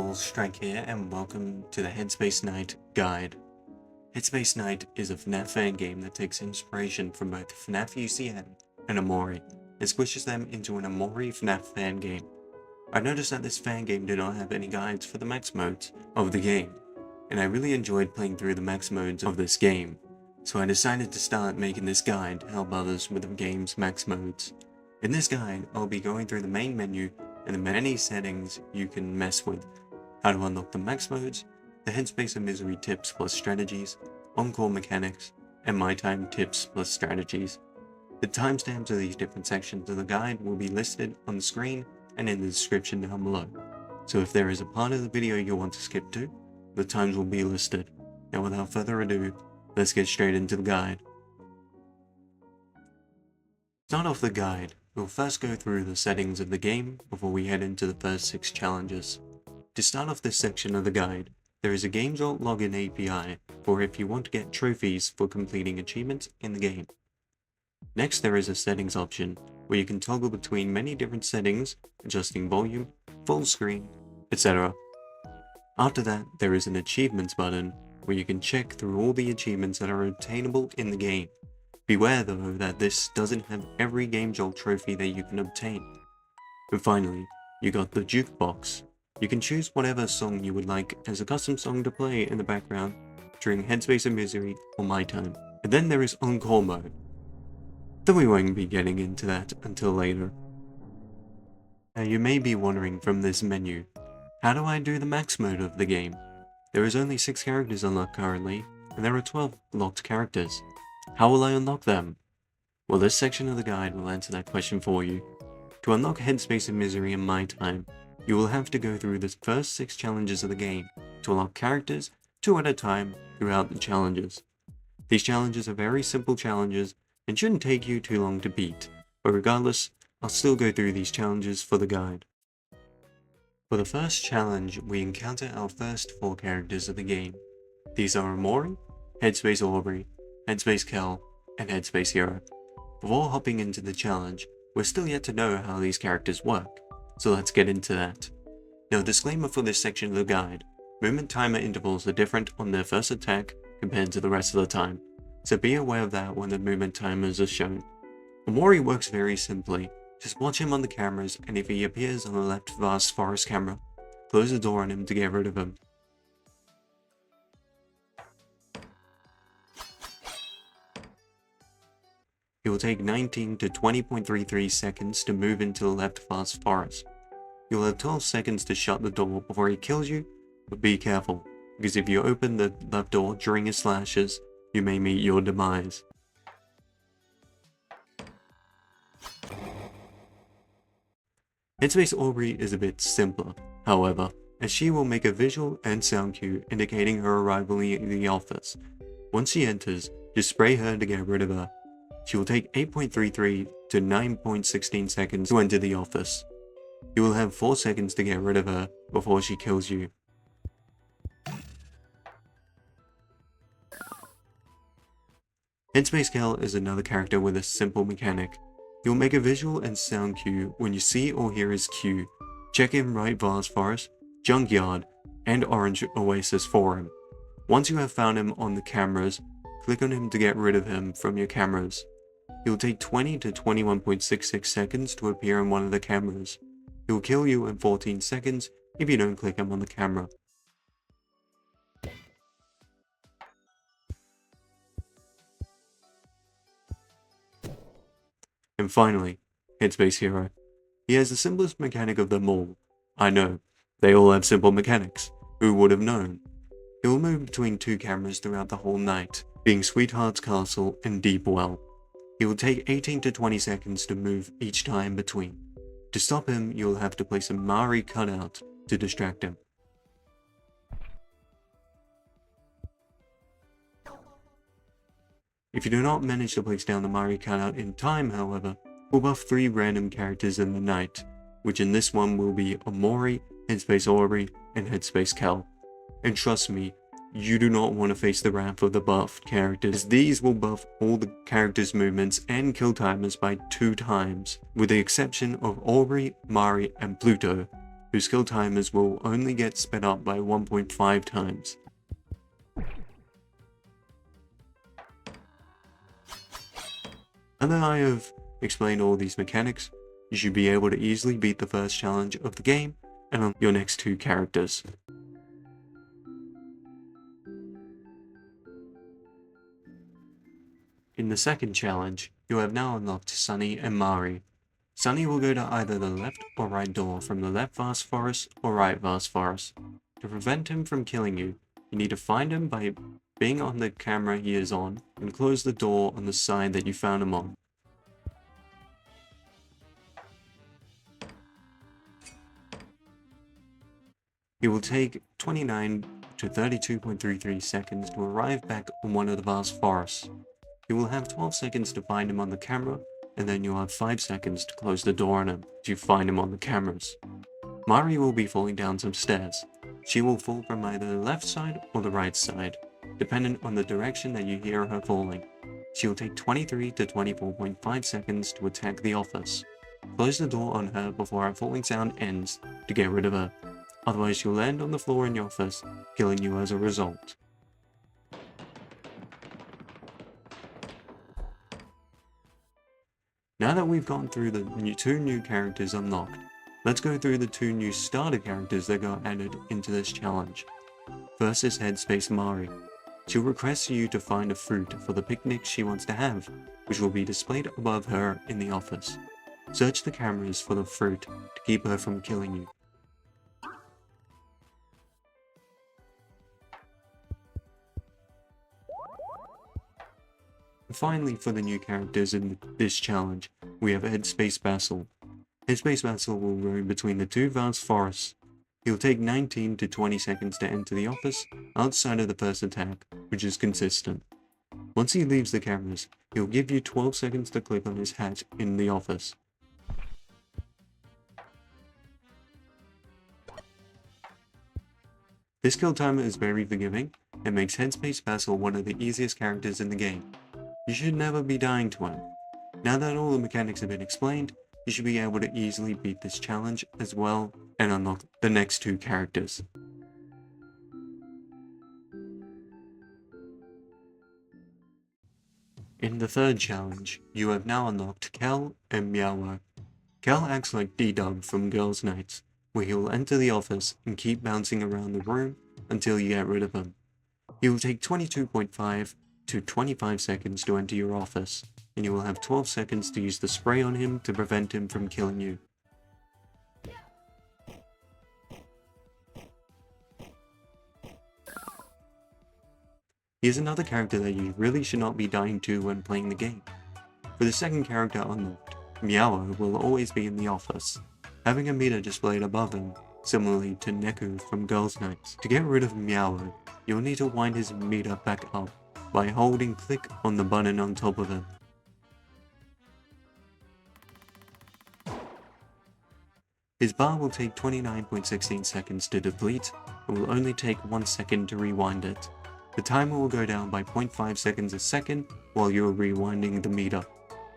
all, Strike here, and welcome to the Headspace Night guide. Headspace Night is a FNAF Fangame that takes inspiration from both FNAF UCN and Omori, and squishes them into an Omori FNAF Fangame. I noticed that this Fangame did not have any guides for the max modes of the game, and I really enjoyed playing through the max modes of this game, so I decided to start making this guide to help others with the game's max modes. In this guide, I'll be going through the main menu and the many settings you can mess with, how to unlock the max modes, the Headspace Emissary tips plus strategies, Encore mechanics, and my time tips plus strategies. The timestamps of these different sections of the guide will be listed on the screen and in the description down below, so if there is a part of the video you want to skip to, the times will be listed. Now without further ado, let's get straight into the guide. To start off the guide, we'll first go through the settings of the game before we head into the first 6 challenges. To start off this section of the guide, there is a GameJolt login API for if you want to get trophies for completing achievements in the game. Next, there is a settings option where you can toggle between many different settings, adjusting volume, full screen, etc. After that, there is an achievements button where you can check through all the achievements that are obtainable in the game. Beware though that this doesn't have every GameJolt trophy that you can obtain. And finally, you got the jukebox. You can choose whatever song you would like as a custom song to play in the background during Headspace Night or My Time. And then there is Encore mode, though we won't be getting into that until later. Now you may be wondering from this menu, how do I do the max mode of the game? There is only 6 characters unlocked currently, and there are 12 locked characters. How will I unlock them? Well, this section of the guide will answer that question for you. To unlock Headspace Night in My Time, you will have to go through the first 6 challenges of the game to unlock characters 2 at a time throughout the challenges. These challenges are very simple challenges and shouldn't take you too long to beat, but regardless, I'll still go through these challenges for the guide. For the first challenge, we encounter our first 4 characters of the game. These are Omori, Headspace Aubrey, Headspace Kel, and Headspace Hero. Before hopping into the challenge, we're still yet to know how these characters work, so let's get into that. Now, disclaimer for this section of the guide, movement timer intervals are different on their first attack compared to the rest of the time, so be aware of that when the movement timers are shown. Omori works very simply, just watch him on the cameras, and if he appears on the left vast forest camera, close the door on him to get rid of him. It will take 19 to 20.33 seconds to move into the left vast forest. You'll have 12 seconds to shut the door before he kills you, but be careful, because if you open the left door during his slashes, you may meet your demise. Headspace Aubrey is a bit simpler, however, as she will make a visual and sound cue indicating her arrival in the office. Once she enters, just spray her to get rid of her. She will take 8.33 to 9.16 seconds to enter the office. You will have 4 seconds to get rid of her before she kills you. Headspace Kel is another character with a simple mechanic. You'll make a visual and sound cue when you see or hear his cue. Check him right vast forest, junkyard, and orange oasis for him. Once you have found him on the cameras, click on him to get rid of him from your cameras. It will take 20 to 21.66 seconds to appear on one of the cameras. He will kill you in 14 seconds if you don't click him on the camera. And finally, Headspace Hero. He has the simplest mechanic of them all. I know, they all have simple mechanics. Who would have known? He will move between 2 cameras throughout the whole night, being Sweetheart's Castle and Deep Well. He will take 18 to 20 seconds to move each time between. To stop him, you will have to place a Mari cutout to distract him. If you do not manage to place down the Mari cutout in time, however, we'll buff 3 random characters in the night, which in this one will be Omori, Headspace Aubrey, and Headspace Kel. And trust me, you do not want to face the wrath of the buffed characters, as these will buff all the characters' movements and kill timers by 2 times, with the exception of Aubrey, Mari, and Pluto, whose kill timers will only get sped up by 1.5 times. Now that I have explained all these mechanics, you should be able to easily beat the first challenge of the game and on your next 2 characters. In the second challenge, you have now unlocked Sunny and Mari. Sunny will go to either the left or right door from the left vast forest or right vast forest. To prevent him from killing you, you need to find him by being on the camera he is on and close the door on the side that you found him on. It will take 29 to 32.33 seconds to arrive back on one of the vast forests. You will have 12 seconds to find him on the camera, and then you'll have 5 seconds to close the door on him to find him on the cameras. Mari will be falling down some stairs. She will fall from either the left side or the right side, dependent on the direction that you hear her falling. She will take 23 to 24.5 seconds to attack the office. Close the door on her before her falling sound ends to get rid of her. Otherwise you'll land on the floor in your office, killing you as a result. Now that we've gone through the 2 new characters unlocked, let's go through the 2 new starter characters that got added into this challenge. First is Headspace Mari. She'll request you to find a fruit for the picnic she wants to have, which will be displayed above her in the office. Search the cameras for the fruit to keep her from killing you. Finally, for the new characters in this challenge, we have Headspace Basil. Headspace Basil will roam between the 2 vast forests. He'll take 19 to 20 seconds to enter the office outside of the first attack, which is consistent. Once he leaves the cameras, he'll give you 12 seconds to click on his hat in the office. This kill timer is very forgiving and makes Headspace Basil one of the easiest characters in the game. You should never be dying to him. Now that all the mechanics have been explained, you should be able to easily beat this challenge as well and unlock the next 2 characters. In the third challenge, you have now unlocked Kel and Meowo. Kel acts like D-Dub from Girls' Nights, where he will enter the office and keep bouncing around the room until you get rid of him. He will take 22.5 to 25 seconds to enter your office, and you will have 12 seconds to use the spray on him to prevent him from killing you. He is another character that you really should not be dying to when playing the game. For the second character unlocked, Meowo will always be in the office, having a meter displayed above him, similarly to Neku from Girls' Nights. To get rid of Meowo, you'll need to wind his meter back up by holding click on the button on top of him. His bar will take 29.16 seconds to deplete and will only take 1 second to rewind it. The timer will go down by 0.5 seconds a second while you are rewinding the meter.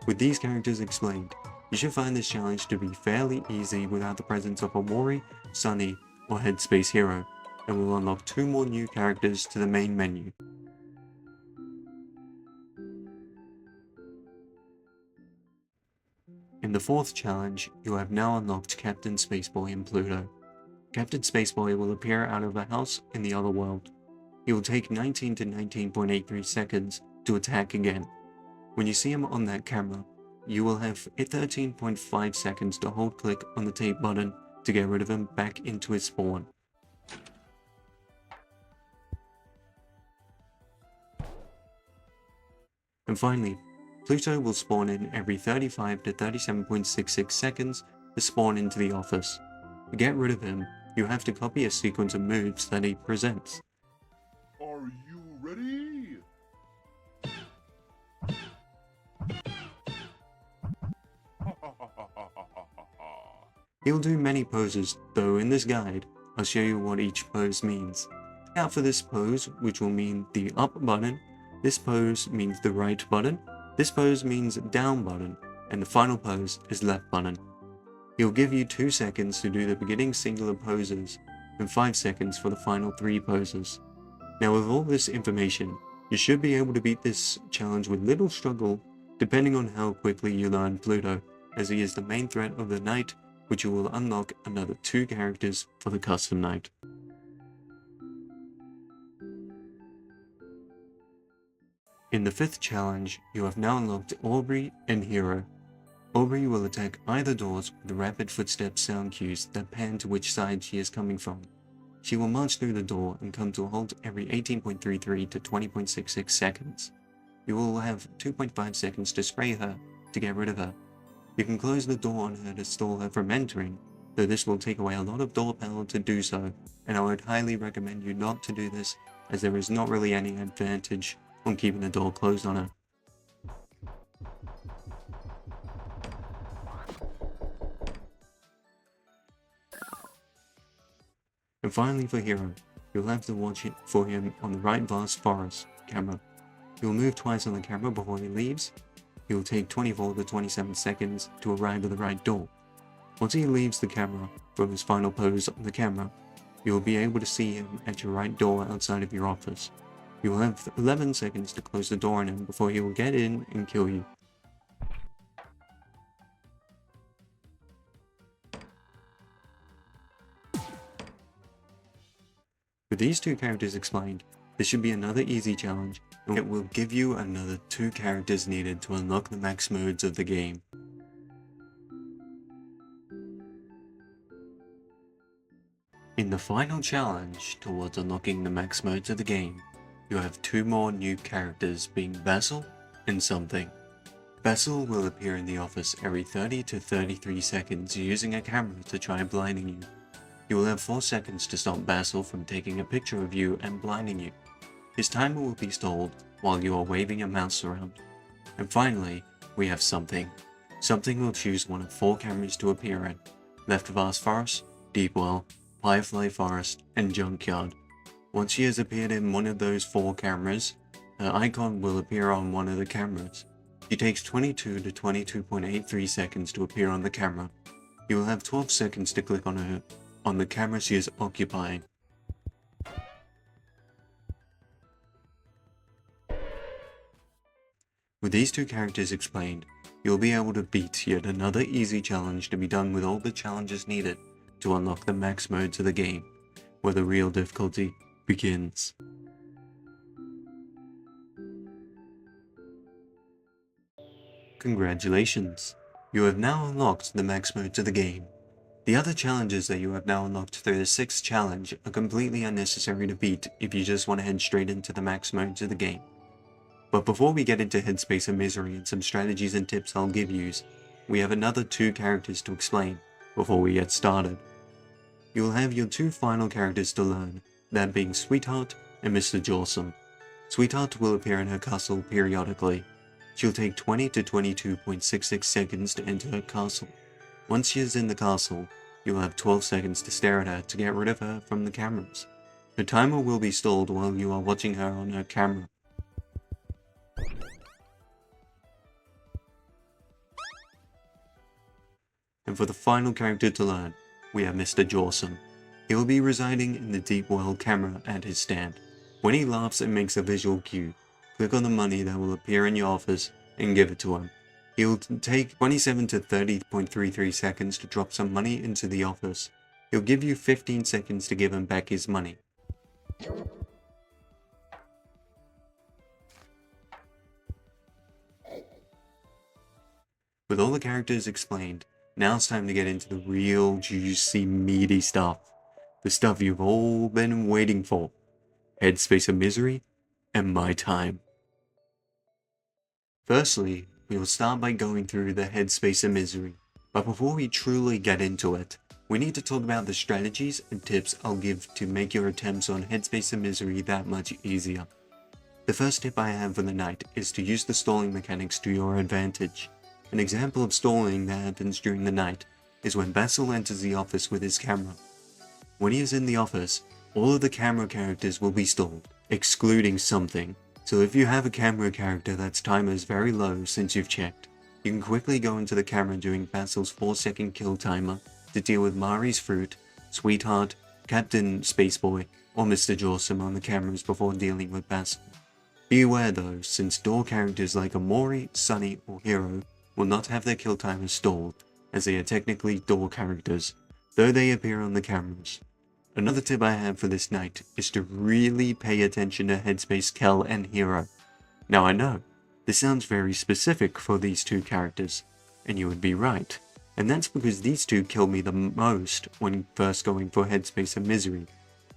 With these characters explained, you should find this challenge to be fairly easy without the presence of Omori, Sunny, or Headspace Hero, and will unlock 2 more new characters to the main menu. In the fourth challenge, you have now unlocked Captain Spaceboy and Pluto. Captain Spaceboy will appear out of a house in the other world. He will take 19 to 19.83 seconds to attack again. When you see him on that camera, you will have 13.5 seconds to hold click on the tape button to get rid of him back into his spawn. And finally, Pluto will spawn in every 35 to 37.66 seconds to spawn into the office. To get rid of him, you have to copy a sequence of moves that he presents. Are you ready? He'll do many poses, though in this guide, I'll show you what each pose means. Look out for this pose, which will mean the up button, this pose means the right button, this pose means down button, and the final pose is left button. He'll give you 2 seconds to do the beginning singular poses, and 5 seconds for the final 3 poses. Now with all this information, you should be able to beat this challenge with little struggle, depending on how quickly you learn Pluto, as he is the main threat of the night, which you will unlock another 2 characters for the custom night. In the 5th challenge, you have now unlocked Aubrey and Hero. Aubrey will attack either doors with rapid footstep sound cues that pan to which side she is coming from. She will march through the door and come to a halt every 18.33 to 20.66 seconds. You will have 2.5 seconds to spray her to get rid of her. You can close the door on her to stall her from entering, though this will take away a lot of door power to do so, and I would highly recommend you not to do this, as there is not really any advantage on keeping the door closed on her. And finally for Hero, you'll have to watch it for him on the right vast forest camera. He'll move twice on the camera before he leaves. He will take 24 to 27 seconds to arrive at the right door. Once he leaves the camera from his final pose on the camera, you will be able to see him at your right door outside of your office. You will have 11 seconds to close the door on him before he will get in and kill you. With these 2 characters explained, this should be another easy challenge, and it will give you another 2 characters needed to unlock the max modes of the game. In the final challenge towards unlocking the max modes of the game, you have 2 more new characters, being Basil and Something. Basil will appear in the office every 30 to 33 seconds using a camera to try blinding you. You will have 4 seconds to stop Basil from taking a picture of you and blinding you. His timer will be stalled while you are waving a mouse around. And finally, we have Something. Something will choose one of 4 cameras to appear in: Left Vast Forest, Deep Well, Firefly Forest, and Junkyard. Once she has appeared in one of those 4 cameras, her icon will appear on one of the cameras. She takes 22 to 22.83 seconds to appear on the camera. You will have 12 seconds to click on her on the camera she is occupying. With these 2 characters explained, you'll be able to beat yet another easy challenge to be done with all the challenges needed to unlock the max modes of the game, where the real difficulty begins. Congratulations! You have now unlocked the max modes of the game. The other challenges that you have now unlocked through the 6th challenge are completely unnecessary to beat if you just want to head straight into the max modes of the game. But before we get into Headspace and Misery and some strategies and tips I'll give yous, we have another 2 characters to explain before we get started. You will have your 2 final characters to learn, that being Sweetheart and Mr. Jawsome. Sweetheart will appear in her castle periodically. She'll take 20 to 22.66 seconds to enter her castle. Once she is in the castle, you will have 12 seconds to stare at her to get rid of her from the cameras. Her timer will be stalled while you are watching her on her camera. And for the final character to learn, we have Mr. Jawsome. He will be residing in the Deep Well camera at his stand. When he laughs and makes a visual cue, click on the money that will appear in your office and give it to him. He will take 27 to 30.33 seconds to drop some money into the office. He'll give you 15 seconds to give him back his money. With all the characters explained, now it's time to get into the real juicy meaty stuff. The stuff you've all been waiting for. Headspace of Misery and my time. Firstly, we will start by going through the Headspace of Misery. But before we truly get into it, we need to talk about the strategies and tips I'll give to make your attempts on Headspace of Misery that much easier. The first tip I have for the night is to use the stalling mechanics to your advantage. An example of stalling that happens during the night is when Basil enters the office with his camera. When he is in the office, all of the camera characters will be stalled, excluding Something. So if you have a camera character that's timer is very low since you've checked, You can quickly go into the camera during Basil's 4-second kill timer to deal with Mari's Fruit, Sweetheart, Captain Spaceboy, or Mr. Jawsome on the cameras before dealing with Basil. Be aware though, since door characters like Omori, Sunny, or Hero will not have their kill timers stalled, as they are technically door characters, though they appear on the cameras. Another tip I have for this night is to really pay attention to Headspace Kel and Hero. Now I know, this sounds very specific for these two characters, and you would be right, and that's because these two killed me the most when first going for Headspace and Misery,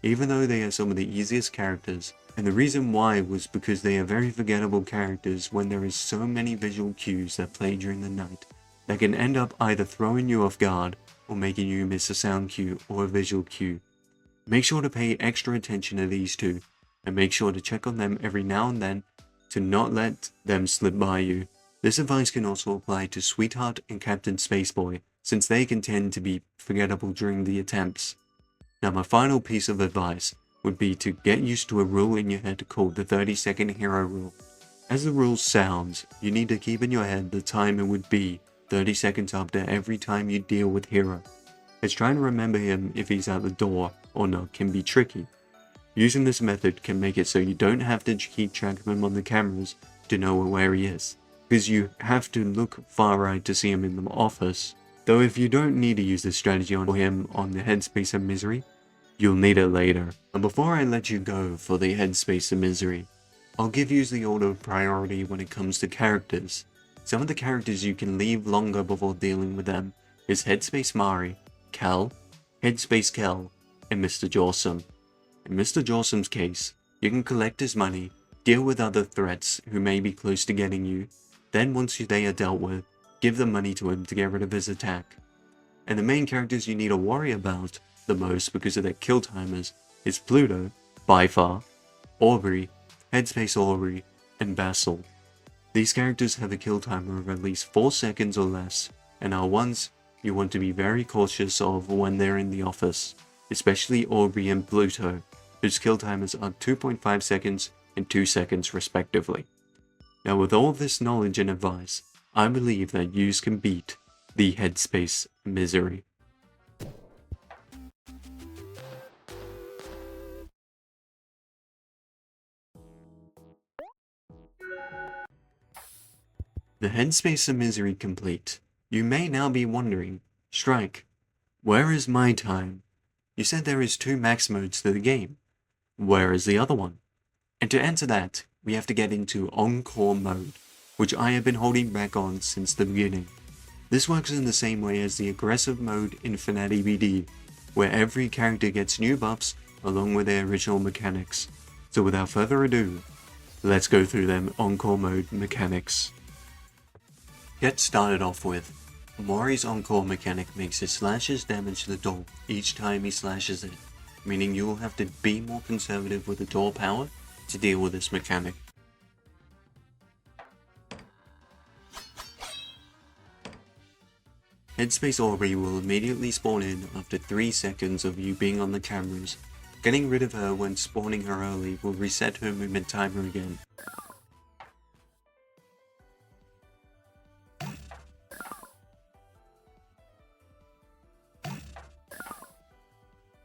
even though they are some of the easiest characters, and the reason why was because they are very forgettable characters when there is so many visual cues that play during the night that can end up either throwing you off guard or making you miss a sound cue or a visual cue. Make sure to pay extra attention to these two, and make sure to check on them every now and then to not let them slip by you. This advice can also apply to Sweetheart and Captain Spaceboy, since they can tend to be forgettable during the attempts. Now my final piece of advice would be to get used to a rule in your head called the 30-second hero rule. As the rule sounds, you need to keep in your head the time it would be 30 seconds after every time you deal with Hero, as trying to remember him if he's at the door or not can be tricky. Using this method can make it so you don't have to keep track of him on the cameras to know where he is, because you have to look far right to see him in the office. Though if you don't need to use this strategy on him on the Headspace and Misery, you'll need it later. And before I let you go for the Headspace and Misery, I'll give you the order of priority when it comes to characters. Some of the characters you can leave longer before dealing with them is Headspace Mari, Kel, Headspace Kel, and Mr. Jawsome. In Mr. Jawsome's case, you can collect his money, deal with other threats who may be close to getting you, then once they are dealt with, give the money to him to get rid of his attack. And the main characters you need to worry about the most because of their kill timers is Pluto, by far, Aubrey, Headspace Aubrey, and Basil. These characters have a kill timer of at least 4 seconds or less, and are ones you want to be very cautious of when they're in the office, especially Aubrey and Pluto, whose kill timers are 2.5 seconds and 2 seconds respectively. Now with all this knowledge and advice, I believe that you can beat the Headspace Misery. The Headspace of Misery complete. You may now be wondering, Strike, where is my time? You said there is 2 max modes to the game. Where is the other one? And to answer that, we have to get into Encore mode, which I have been holding back on since the beginning. This works in the same way as the aggressive mode in FNAF BD, where every character gets new buffs along with their original mechanics. So without further ado, let's go through them Encore mode mechanics. Get started off with, Omori's Encore mechanic makes his slashes damage the door each time he slashes it, meaning you will have to be more conservative with the door power to deal with this mechanic. Headspace Aubrey will immediately spawn in after 3 seconds of you being on the cameras. Getting rid of her when spawning her early will reset her movement timer again.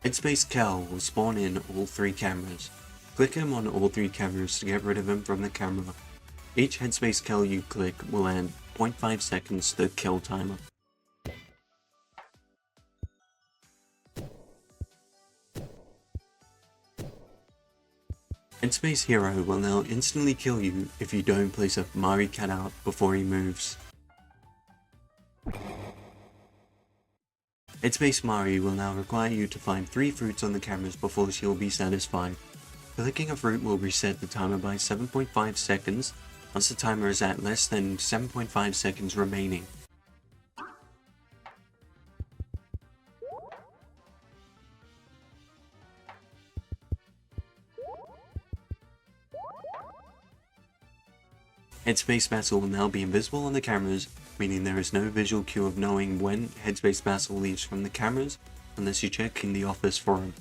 Headspace Kel will spawn in all 3 cameras. Click him on all 3 cameras to get rid of him from the camera. Each Headspace Kel you click will add 0.5 seconds to the kill timer. Headspace Hero will now instantly kill you if you don't place a Mari cutout before he moves. Headspace Mari will now require you to find 3 fruits on the cameras before she will be satisfied. Clicking a fruit will reset the timer by 7.5 seconds once the timer is at less than 7.5 seconds remaining. Headspace Basil will now be invisible on the cameras, meaning there is no visual cue of knowing when Headspace Basil leaves from the cameras unless you check in the office for him.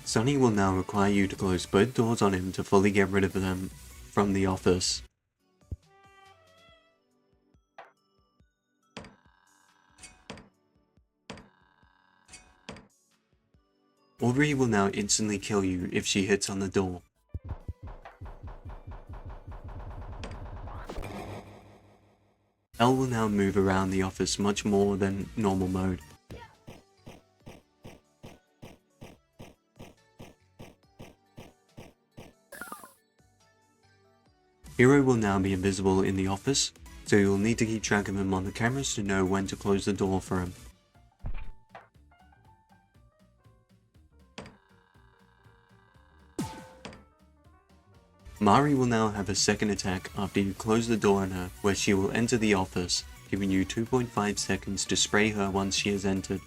Sunny will now require you to close both doors on him to fully get rid of them from the office. Aubrey will now instantly kill you if she hits on the door. Elle will now move around the office much more than normal mode. Hero will now be invisible in the office, so you will need to keep track of him on the cameras to know when to close the door for him. Mari will now have a second attack after you close the door on her, where she will enter the office, giving you 2.5 seconds to spray her once she has entered.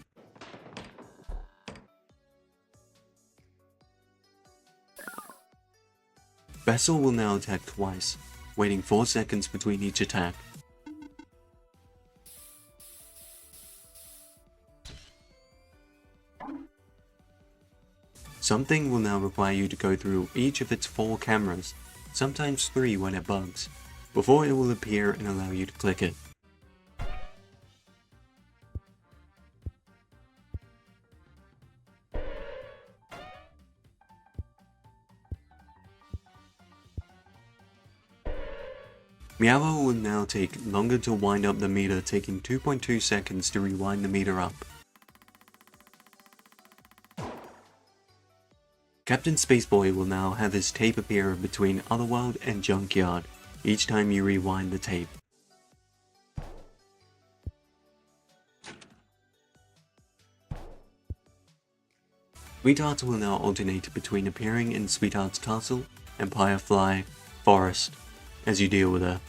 Bessel will now attack twice, waiting 4 seconds between each attack. Something will now require you to go through each of its 4 cameras, sometimes 3 when it bugs, before it will appear and allow you to click it. Meow will now take longer to wind up the meter, taking 2.2 seconds to rewind the meter up. Captain Spaceboy will now have his tape appear between Otherworld and Junkyard, each time you rewind the tape. Sweetheart will now alternate between appearing in Sweetheart's castle, Empire Fly, Forest, as you deal with her.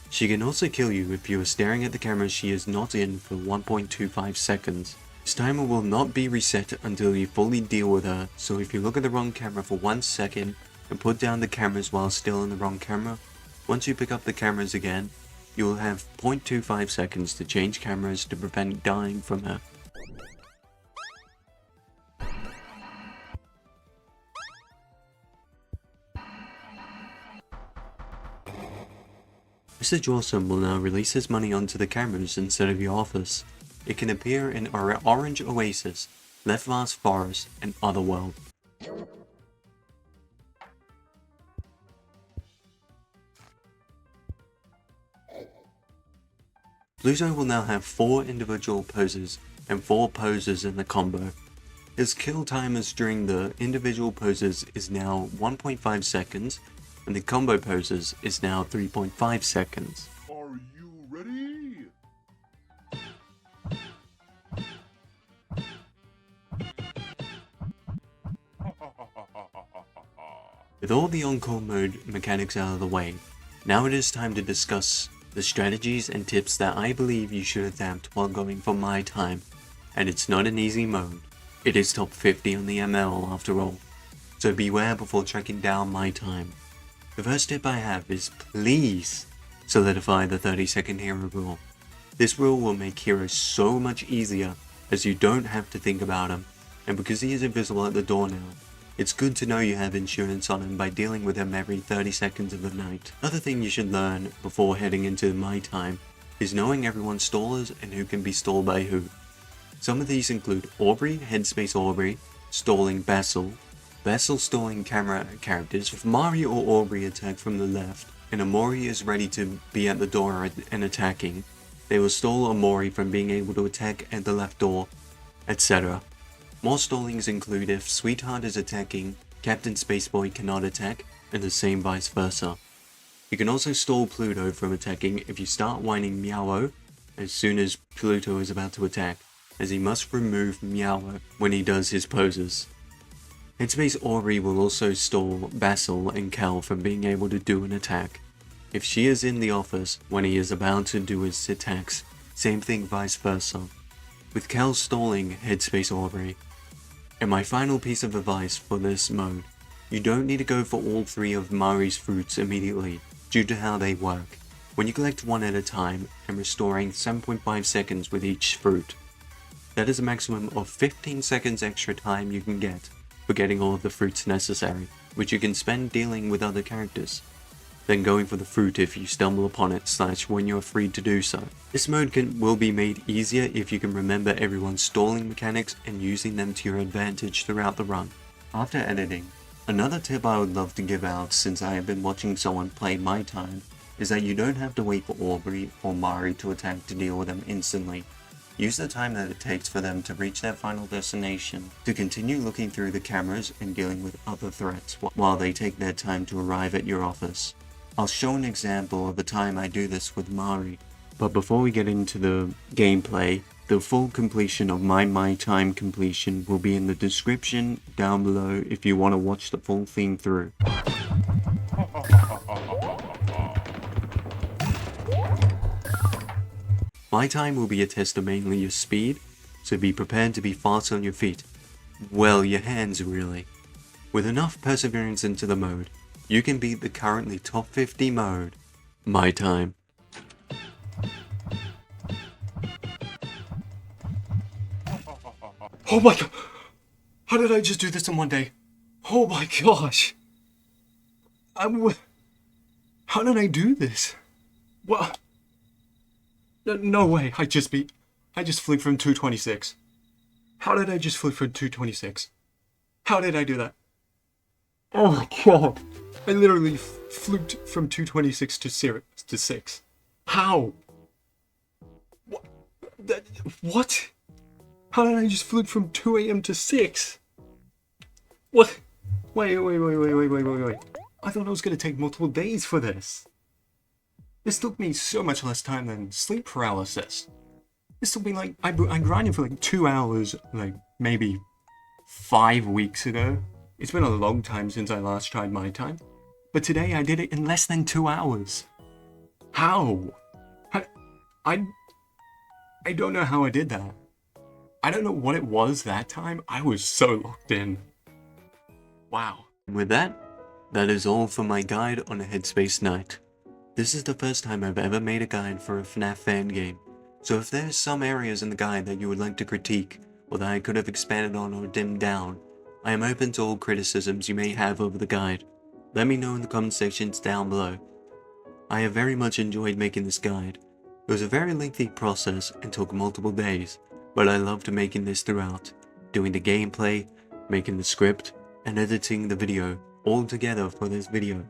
She can also kill you if you are staring at the camera she is not in for 1.25 seconds. This timer will not be reset until you fully deal with her, so if you look at the wrong camera for 1 second and put down the cameras while still in the wrong camera, once you pick up the cameras again, you will have 0.25 seconds to change cameras to prevent dying from her. Mr. Jawsome will now release his money onto the cameras instead of your office. It can appear in Orange Oasis, Left Vast Forest, and Otherworld. Pluto will now have 4 individual poses and 4 poses in the combo. His kill timers during the individual poses is now 1.5 seconds, and the combo poses is now 3.5 seconds. Are you ready? With all the Encore mode mechanics out of the way, now it is time to discuss the strategies and tips that I believe you should adapt while going for my time. And it's not an easy mode. It is top 50 on the ML after all, so beware before tracking down my time. The first tip I have is please solidify the 30-second hero rule. This rule will make heroes so much easier as you don't have to think about him, and because he is invisible at the door now, it's good to know you have insurance on him by dealing with him every 30 seconds of the night. Another thing you should learn before heading into my time is knowing everyone's stallers and who can be stalled by who. Some of these include Aubrey, Headspace Aubrey, stalling Bessel stalling camera characters. If Mario or Aubrey attack from the left, and Omori is ready to be at the door and attacking, they will stall Omori from being able to attack at the left door, etc. More stallings include if Sweetheart is attacking, Captain Spaceboy cannot attack, and the same vice versa. You can also stall Pluto from attacking if you start whining Meow as soon as Pluto is about to attack, as he must remove Meow when he does his poses. Headspace Aubrey will also stall Basil and Kel from being able to do an attack. If she is in the office when he is about to do his attacks, same thing vice versa, with Kel stalling Headspace Aubrey. And my final piece of advice for this mode, you don't need to go for all 3 of Mari's fruits immediately, due to how they work. When you collect 1 at a time and restoring 7.5 seconds with each fruit, that is a maximum of 15 seconds extra time you can get. for getting all of the fruits necessary, which you can spend dealing with other characters. Then going for the fruit if you stumble upon it / when you're free to do so. This mode will be made easier if you can remember everyone's stalling mechanics and using them to your advantage throughout the run. After editing, another tip I would love to give out since I have been watching someone play my time is that you don't have to wait for Aubrey or Mari to attack to deal with them instantly. Use the time that it takes for them to reach their final destination to continue looking through the cameras and dealing with other threats while they take their time to arrive at your office. I'll show an example of the time I do this with Mari. But before we get into the gameplay, the full completion of my time completion will be in the description down below if you want to watch the full thing through. My time will be a test of mainly your speed, so be prepared to be fast on your feet. Well, your hands really. With enough perseverance into the mode, you can beat the currently top 50 mode, My Time. Oh my god! How did I just do this in one day? Oh my gosh! How did I do this? What? No way, I just flew from 226. How did I just flew from 226? How did I do that? Oh my god! I literally fluked from 226 to 6. How? What? How did I just fluke from 2 AM to 6? What? Wait. I thought it was gonna take multiple days for this. This took me so much less time than sleep paralysis. This took me like, I grinded for like 2 hours, like maybe 5 weeks ago. It's been a long time since I last tried my time. But today I did it in less than 2 hours. How? I don't know how I did that. I don't know what it was that time. I was so locked in. Wow. With that is all for my guide on a Headspace Night. This is the first time I've ever made a guide for a FNAF Fangame, so if there's some areas in the guide that you would like to critique, or that I could have expanded on or dimmed down, I am open to all criticisms you may have over the guide. Let me know in the comment sections down below. I have very much enjoyed making this guide. It was a very lengthy process and took multiple days, but I loved making this throughout, doing the gameplay, making the script, and editing the video all together for this video.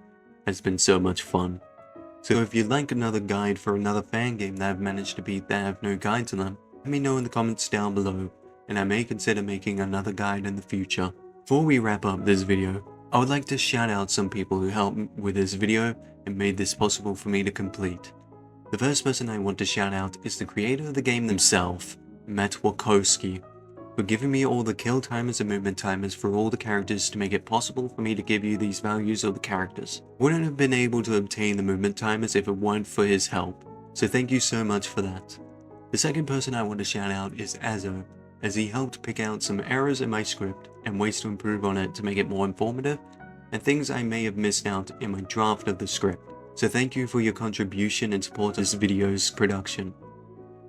It's been so much fun. So if you'd like another guide for another fan game that I've managed to beat that have no guide to them, let me know in the comments down below, and I may consider making another guide in the future. Before we wrap up this video, I would like to shout out some people who helped with this video and made this possible for me to complete. The first person I want to shout out is the creator of the game himself, Matt Wachowski, for giving me all the kill timers and movement timers for all the characters to make it possible for me to give you these values of the characters. Wouldn't have been able to obtain the movement timers if it weren't for his help, so thank you so much for that. The second person I want to shout out is Azo, as he helped pick out some errors in my script and ways to improve on it to make it more informative, and things I may have missed out in my draft of the script. So thank you for your contribution and support of this video's production.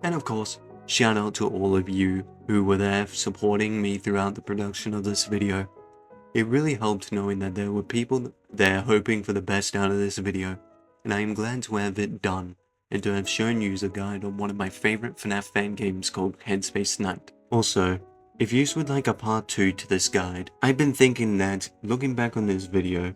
And of course, shout out to all of you who were there supporting me throughout the production of this video. It really helped knowing that there were people there hoping for the best out of this video, and I am glad to have it done and to have shown you a guide on one of my favorite FNAF fan games called Headspace Night. Also, if you would like a part 2 to this guide, I've been thinking that, looking back on this video,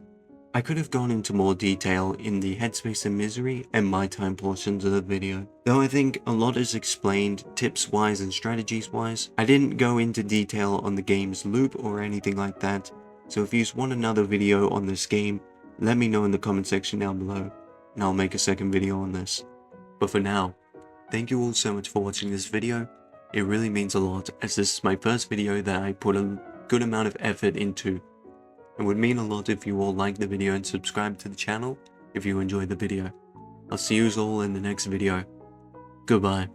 I could have gone into more detail in the Headspace Emissary and My Time portions of the video. Though I think a lot is explained tips wise and strategies wise, I didn't go into detail on the game's loop or anything like that, so if you want another video on this game, let me know in the comment section down below, and I'll make a second video on this. But for now, thank you all so much for watching this video. It really means a lot, as this is my first video that I put a good amount of effort into. It would mean a lot if you all like the video and subscribe to the channel if you enjoyed the video. I'll see you all in the next video. Goodbye.